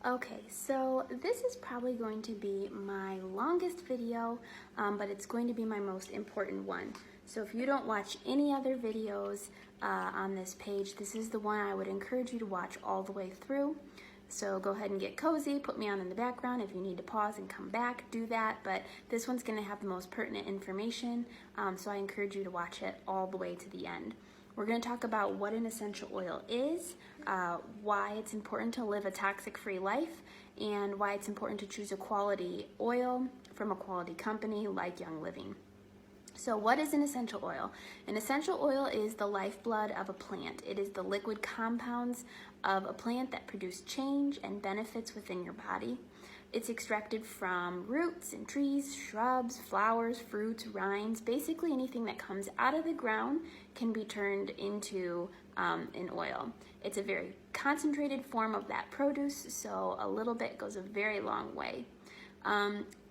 Okay, so this is probably going to be my longest video, but it's going to be my most important one. So if you don't watch any other videos on this page, this is the one I would encourage you to watch all the way through. So go ahead and get cozy, put me on in the background. If you need to pause and come back, do that. But this one's going to have the most pertinent information, so I encourage you to watch it all the way to the end. We're going to talk about what an essential oil is, why it's important to live a toxic-free life, and why it's important to choose a quality oil from a quality company like Young Living. So what is an essential oil? An essential oil is the lifeblood of a plant. It is the liquid compounds of a plant that produce change and benefits within your body. It's extracted from roots and trees, shrubs, flowers, fruits, rinds. Basically anything that comes out of the ground can be turned into an oil. It's a very concentrated form of that produce, so a little bit goes a very long way.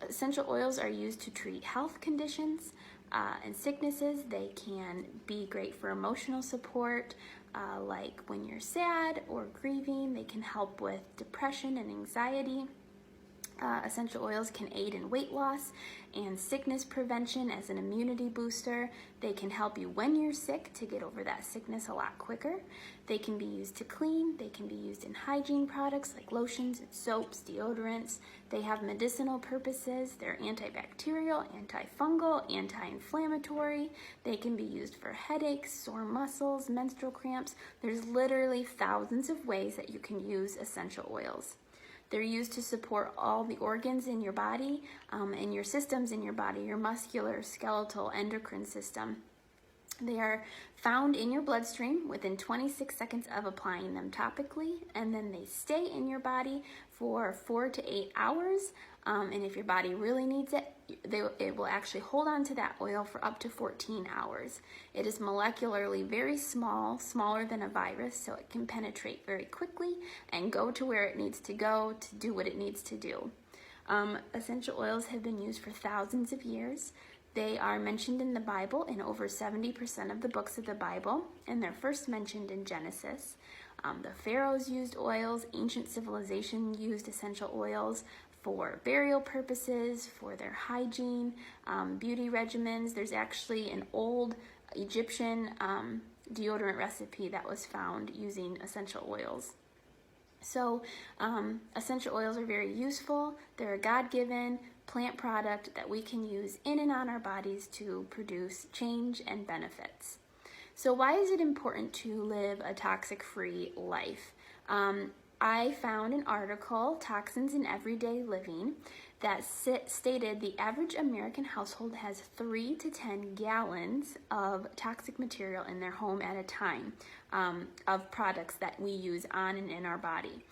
Essential oils are used to treat health conditions and sicknesses. They can be great for emotional support, like when you're sad or grieving. They can help with depression and anxiety. Essential oils can aid in weight loss and sickness prevention as an immunity booster. They can help you when you're sick to get over that sickness a lot quicker. They can be used to clean. They can be used in hygiene products like lotions, soaps, deodorants. They have medicinal purposes. They're antibacterial, antifungal, anti-inflammatory. They can be used for headaches, sore muscles, menstrual cramps. There's literally thousands of ways that you can use essential oils. They're used to support all the organs in your body and your systems in your body, your muscular, skeletal, endocrine system. They are found in your bloodstream within 26 seconds of applying them topically, and then they stay in your body for 4 to 8 hours. And if your body really needs it, it will actually hold on to that oil for up to 14 hours. It is molecularly very small, smaller than a virus, so it can penetrate very quickly and go to where it needs to go to do what it needs to do. Essential oils have been used for thousands of years. They are mentioned in the Bible in over 70% of the books of the Bible, and they're first mentioned in Genesis. The pharaohs used oils. Ancient civilization used essential oils for burial purposes, for their hygiene, beauty regimens. There's actually an old Egyptian deodorant recipe that was found using essential oils. So essential oils are very useful. They're a God-given plant product that we can use in and on our bodies to produce change and benefits. So why is it important to live a toxic-free life? I found an article, Toxins in Everyday Living, that stated the average American household has 3 to 10 gallons of toxic material in their home at a time, of products that we use on and in our body.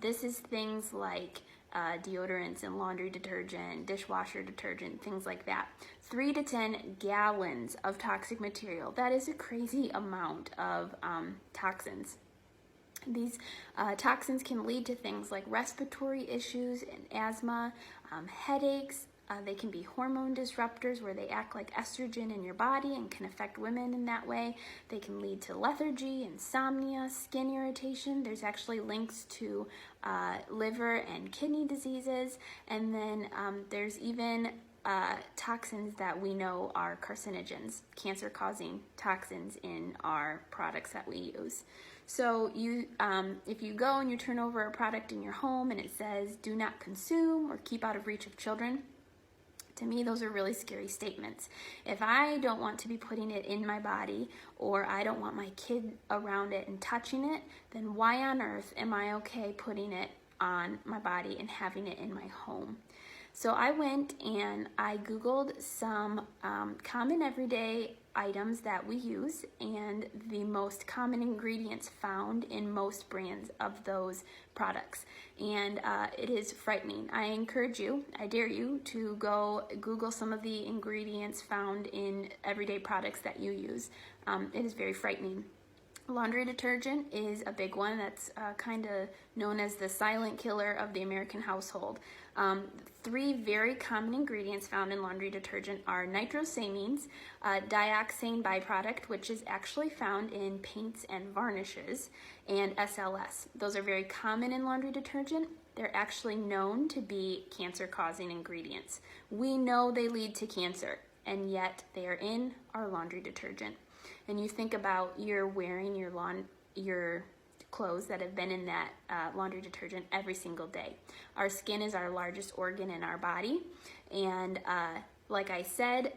This is things like deodorants and laundry detergent, dishwasher detergent, things like that. 3 to 10 gallons of toxic material. That is a crazy amount of toxins. These toxins can lead to things like respiratory issues and asthma, headaches. They can be hormone disruptors where they act like estrogen in your body and can affect women in that way. They can lead to lethargy, insomnia, skin irritation. There's actually links to liver and kidney diseases. And then there's even toxins that we know are carcinogens, cancer-causing toxins in our products that we use. So if you go and you turn over a product in your home and it says do not consume or keep out of reach of children, to me, those are really scary statements. If I don't want to be putting it in my body, or I don't want my kid around it and touching it, then why on earth am I okay putting it on my body and having it in my home? So I went and I Googled some common everyday items that we use and the most common ingredients found in most brands of those products. And it is frightening. I encourage you, I dare you to go Google some of the ingredients found in everyday products that you use. It is very frightening. Laundry detergent is a big one that's kind of known as the silent killer of the American household. 3 very common ingredients found in laundry detergent are nitrosamines, dioxane byproduct, which is actually found in paints and varnishes, and SLS. Those are very common in laundry detergent. They're actually known to be cancer-causing ingredients. We know they lead to cancer, and yet they are in our laundry detergent. And you think about you're wearing your clothes that have been in that laundry detergent every single day. Our skin is our largest organ in our body, and like I said,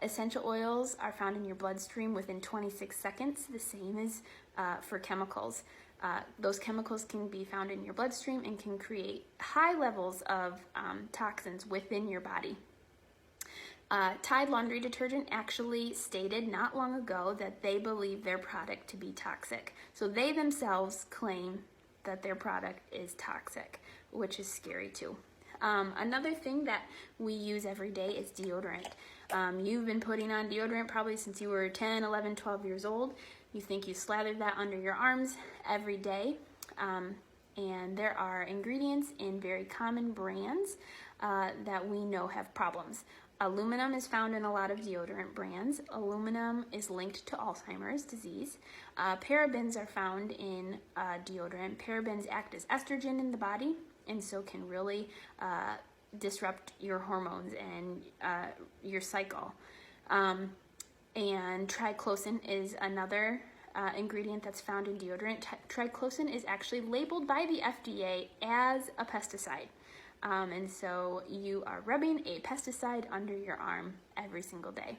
essential oils are found in your bloodstream within 26 seconds, the same as for chemicals. Those chemicals can be found in your bloodstream and can create high levels of toxins within your body. Tide laundry detergent actually stated not long ago that they believe their product to be toxic. So they themselves claim that their product is toxic, which is scary too. Another thing that we use every day is deodorant. You've been putting on deodorant probably since you were 10, 11, 12 years old. You think you slathered that under your arms every day. And there are ingredients in very common brands that we know have problems. Aluminum is found in a lot of deodorant brands. Aluminum is linked to Alzheimer's disease. Parabens are found in deodorant. Parabens act as estrogen in the body, and so can really disrupt your hormones and your cycle. And triclosan is another ingredient that's found in deodorant. Triclosan is actually labeled by the FDA as a pesticide. And so you are rubbing a pesticide under your arm every single day.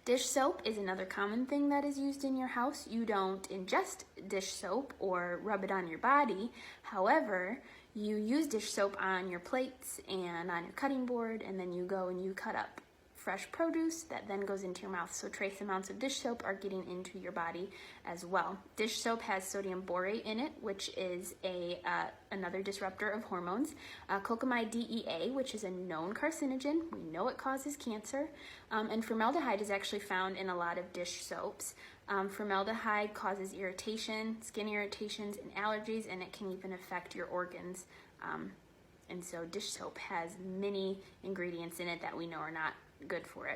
Dish soap is another common thing that is used in your house. You don't ingest dish soap or rub it on your body. However, you use dish soap on your plates and on your cutting board, and then you go and you cut up fresh produce that then goes into your mouth. So trace amounts of dish soap are getting into your body as well. Dish soap has sodium borate in it, which is another disruptor of hormones. Cocamide DEA, which is a known carcinogen. We know it causes cancer. And formaldehyde is actually found in a lot of dish soaps. Formaldehyde causes irritation, skin irritations, and allergies, and it can even affect your organs. And so dish soap has many ingredients in it that we know are not good for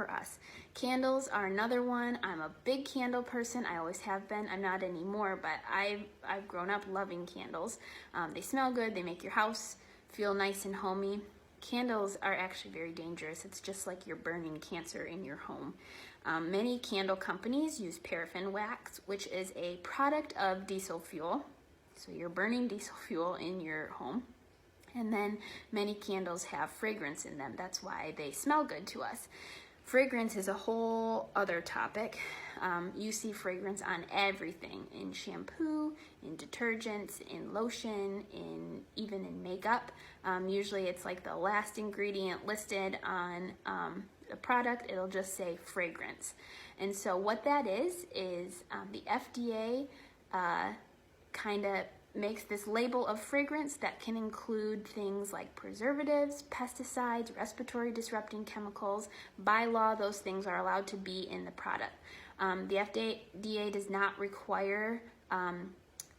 us. Candles are another one. I'm a big candle person. I always have been. I'm not anymore, but I've grown up loving candles. They smell good. They make your house feel nice and homey. Candles are actually very dangerous. It's just like you're burning cancer in your home. Many candle companies use paraffin wax, which is a product of diesel fuel. So you're burning diesel fuel in your home. And then many candles have fragrance in them. That's why they smell good to us. Fragrance is a whole other topic. You see fragrance on everything, in shampoo, in detergents, in lotion, even in makeup. Usually it's like the last ingredient listed on a product. It'll just say fragrance. And so what that is the FDA kind of makes this label of fragrance that can include things like preservatives, pesticides, respiratory disrupting chemicals. By law, those things are allowed to be in the product. The FDA does not require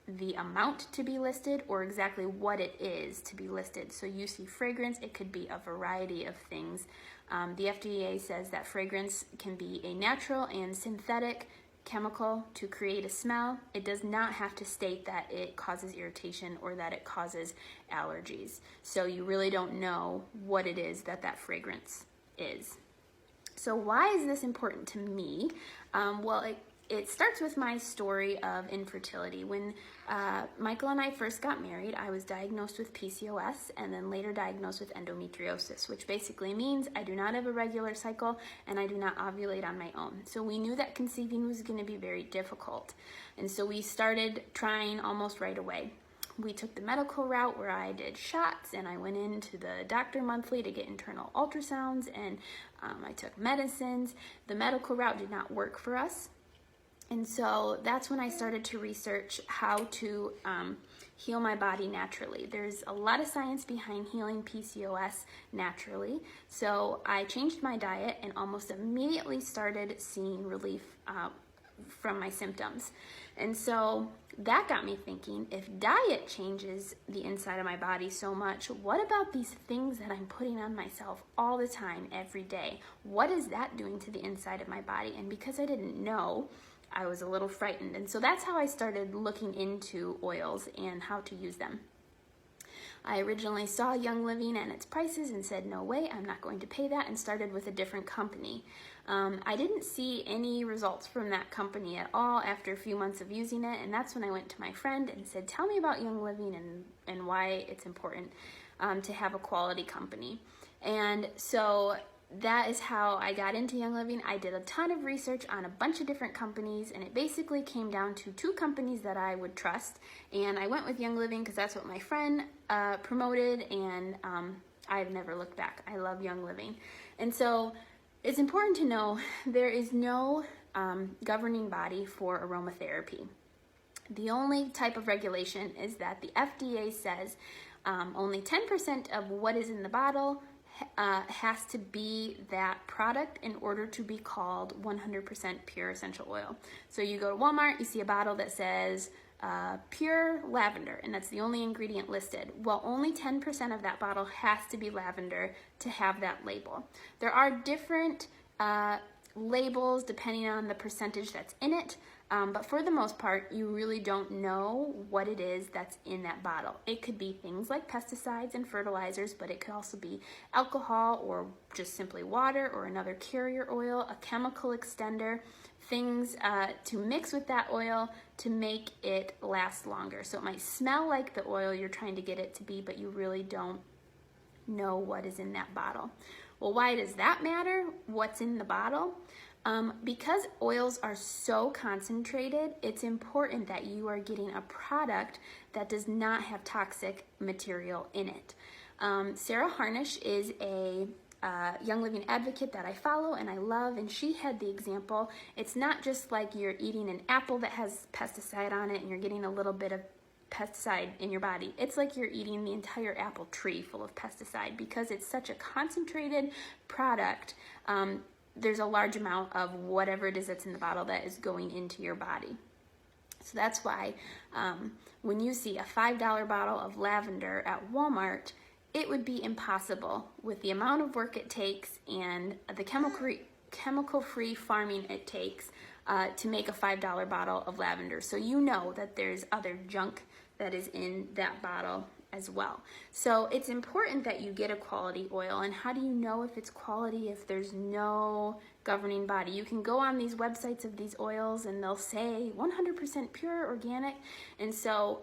the amount to be listed or exactly what it is to be listed. So you see fragrance, it could be a variety of things. The FDA says that fragrance can be a natural and synthetic chemical to create a smell. It does not have to state that it causes irritation or that it causes allergies. So you really don't know what it is that fragrance is. So why is this important to me? Well, it starts with my story of infertility. When Michael and I first got married, I was diagnosed with PCOS and then later diagnosed with endometriosis, which basically means I do not have a regular cycle and I do not ovulate on my own. So we knew that conceiving was going to be very difficult. And so we started trying almost right away. We took the medical route where I did shots and I went into the doctor monthly to get internal ultrasounds, and I took medicines. The medical route did not work for us. And so that's when I started to research how to heal my body naturally. There's a lot of science behind healing PCOS naturally. So I changed my diet and almost immediately started seeing relief from my symptoms. And so that got me thinking, if diet changes the inside of my body so much, what about these things that I'm putting on myself all the time, every day? What is that doing to the inside of my body? And because I didn't know, I was a little frightened. And so that's how I started looking into oils and how to use them. I originally saw Young Living and its prices and said, no way, I'm not going to pay that, and started with a different company. I didn't see any results from that company at all after a few months of using it, and that's when I went to my friend and said, tell me about Young Living and why it's important to have a quality company. And so that is how I got into Young Living. I did a ton of research on a bunch of different companies, and it basically came down to 2 companies that I would trust, and I went with Young Living because that's what my friend promoted, and I've never looked back. I love Young Living. And so it's important to know there is no governing body for aromatherapy. The only type of regulation is that the FDA says only 10% of what is in the bottle has to be that product in order to be called 100% pure essential oil. So you go to Walmart, you see a bottle that says pure lavender, and that's the only ingredient listed. Well, only 10% of that bottle has to be lavender to have that label. There are different labels depending on the percentage that's in it, but for the most part, you really don't know what it is that's in that bottle. It could be things like pesticides and fertilizers, but it could also be alcohol or just simply water or another carrier oil, a chemical extender, things to mix with that oil to make it last longer. So it might smell like the oil you're trying to get it to be, but you really don't know what is in that bottle. Well, why does that matter? What's in the bottle? Because oils are so concentrated, it's important that you are getting a product that does not have toxic material in it. Sarah Harnish is a Young Living advocate that I follow and I love, and she had the example. It's not just like you're eating an apple that has pesticide on it and you're getting a little bit of pesticide in your body. It's like you're eating the entire apple tree full of pesticide because it's such a concentrated product. There's a large amount of whatever it is that's in the bottle that is going into your body. So that's why when you see a $5 bottle of lavender at Walmart, it would be impossible with the amount of work it takes and the chemical-free farming it takes to make a $5 bottle of lavender. So you know that there's other junk that is in that bottle as well. So it's important that you get a quality oil. And how do you know if it's quality if there's no governing body? You can go on these websites of these oils and they'll say 100% pure organic. And so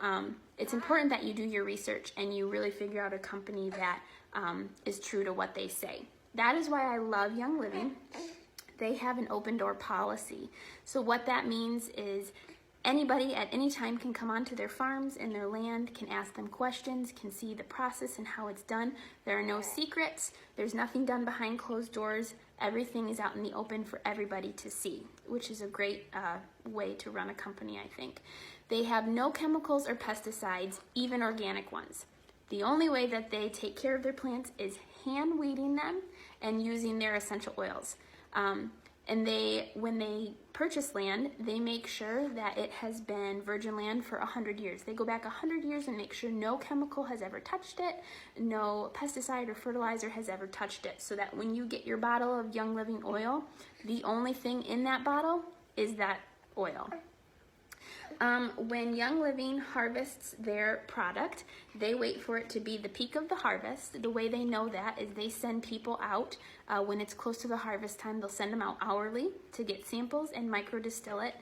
it's important that you do your research and you really figure out a company that is true to what they say. That is why I love Young Living. They have an open door policy. So what that means is anybody at any time can come onto their farms and their land, can ask them questions, can see the process and how it's done. There are no secrets. There's nothing done behind closed doors. Everything is out in the open for everybody to see, which is a great way to run a company, I think. They have no chemicals or pesticides, even organic ones. The only way that they take care of their plants is hand weeding them and using their essential oils. And when they purchase land, they make sure that it has been virgin land for 100 years. They go back 100 years and make sure no chemical has ever touched it, no pesticide or fertilizer has ever touched it, so that when you get your bottle of Young Living oil, the only thing in that bottle is that oil. When Young Living harvests their product, they wait for it to be the peak of the harvest. The way they know that is they send people out when it's close to the harvest time. They'll send them out hourly to get samples and micro distill it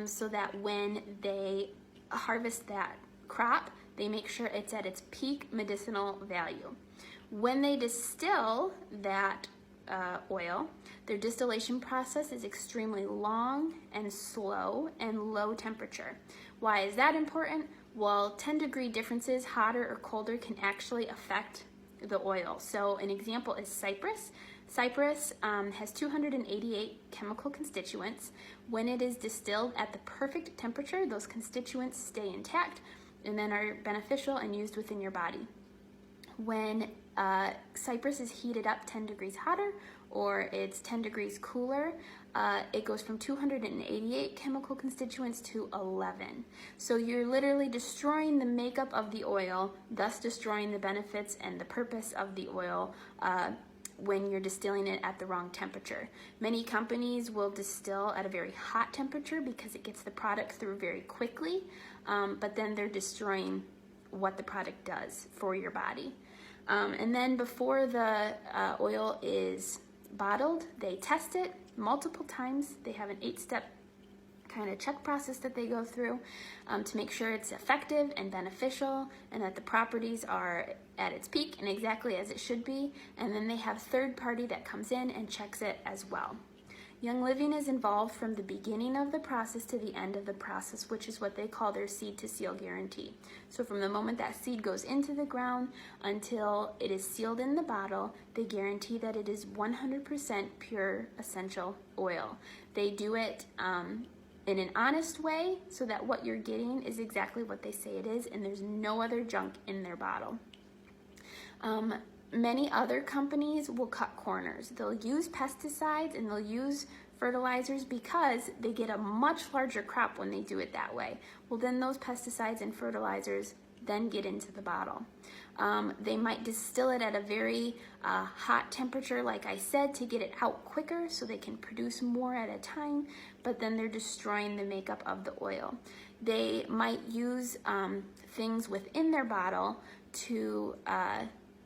so that when they harvest that crop, they make sure it's at its peak medicinal value. When they distill that oil, their distillation process is extremely long and slow and low temperature. Why is that important? Well, 10-degree differences, hotter or colder, can actually affect the oil. So an example is cypress. Cypress has 288 chemical constituents. When it is distilled at the perfect temperature, those constituents stay intact and then are beneficial and used within your body. When cypress is heated up 10 degrees hotter or it's 10 degrees cooler, it goes from 288 chemical constituents to 11. So you're literally destroying the makeup of the oil, thus destroying the benefits and the purpose of the oil when you're distilling it at the wrong temperature. Many companies will distill at a very hot temperature because it gets the product through very quickly, but then they're destroying what the product does for your body. And then before the oil is bottled, they test it multiple times. They have an 8-step kind of check process that they go through to make sure it's effective and beneficial and that the properties are at its peak and exactly as it should be. And then they have third party that comes in and checks it as well. Young Living is involved from the beginning of the process to the end of the process, which is what they call their seed to seal guarantee. So from the moment that seed goes into the ground until it is sealed in the bottle, they guarantee that it is 100% pure essential oil. They do it in an honest way so that what you're getting is exactly what they say it is, and there's no other junk in their bottle. Many other companies will cut corners. They'll use pesticides and they'll use fertilizers because they get a much larger crop when they do it that way. Well, then those pesticides and fertilizers then get into the bottle. They might distill it at a very hot temperature, like I said, to get it out quicker so they can produce more at a time, but then they're destroying the makeup of the oil. They might use things within their bottle to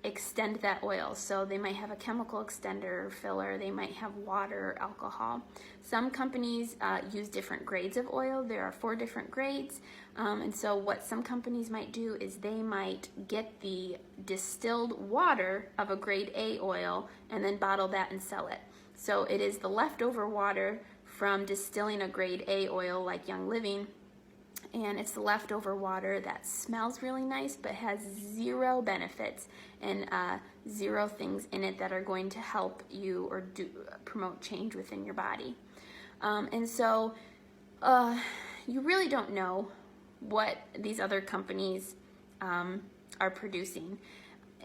extend that oil. So they might have a chemical extender or filler, they might have water or alcohol. Some companies use different grades of oil. There are 4 different grades. And so what some companies might do is they might get the distilled water of a grade A oil and then bottle that and sell it. So it is the leftover water from distilling a grade A oil like Young Living, and it's the leftover water that smells really nice but has 0 benefits and 0 things in it that are going to help you or promote change within your body. And so you really don't know what these other companies are producing.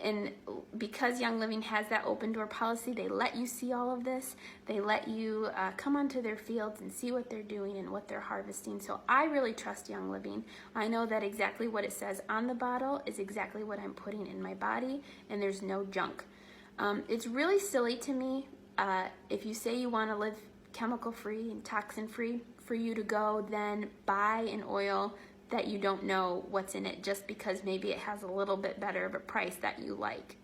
And because Young Living has that open door policy, they let you see all of this. They let you come onto their fields and see what they're doing and what they're harvesting. So I really trust Young Living. I know that exactly what it says on the bottle is exactly what I'm putting in my body, and there's no junk. It's really silly to me if you say you want to live chemical-free and toxin-free, for you to go then buy an oil that you don't know what's in it just because maybe it has a little bit better of a price that you like.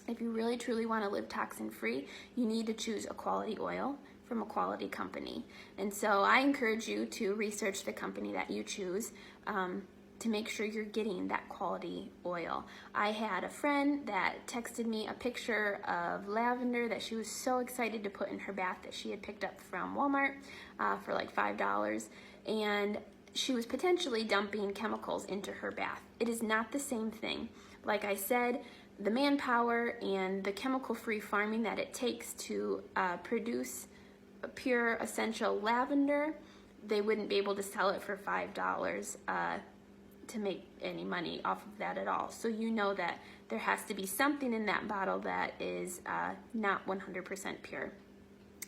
If you really truly want to live toxin-free, you need to choose a quality oil from a quality company. And so I encourage you to research the company that you choose to make sure you're getting that quality oil. I had a friend that texted me a picture of lavender that she was so excited to put in her bath that she had picked up from Walmart for like $5, and she was potentially dumping chemicals into her bath. It is not the same thing. Like I said, the manpower and the chemical-free farming that it takes to produce a pure essential lavender, they wouldn't be able to sell it for $5 to make any money off of that at all. So you know that there has to be something in that bottle that is not 100% pure.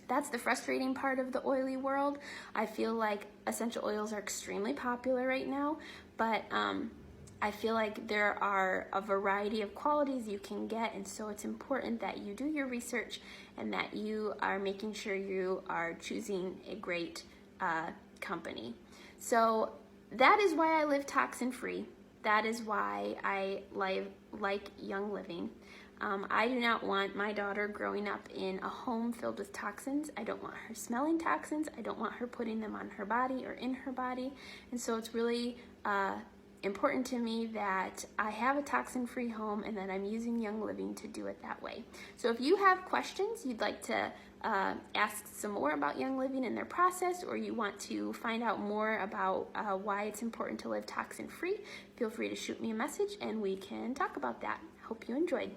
That's the frustrating part of the oily world. I feel like essential oils are extremely popular right now, but I feel like there are a variety of qualities you can get, and so it's important that you do your research and that you are making sure you are choosing a great company. So that is why I live toxin-free. That is why I like Young Living. I do not want my daughter growing up in a home filled with toxins. I don't want her smelling toxins. I don't want her putting them on her body or in her body. And so it's really important to me that I have a toxin-free home and that I'm using Young Living to do it that way. So if you have questions, you'd like to ask some more about Young Living and their process, or you want to find out more about why it's important to live toxin-free, feel free to shoot me a message and we can talk about that. Hope you enjoyed.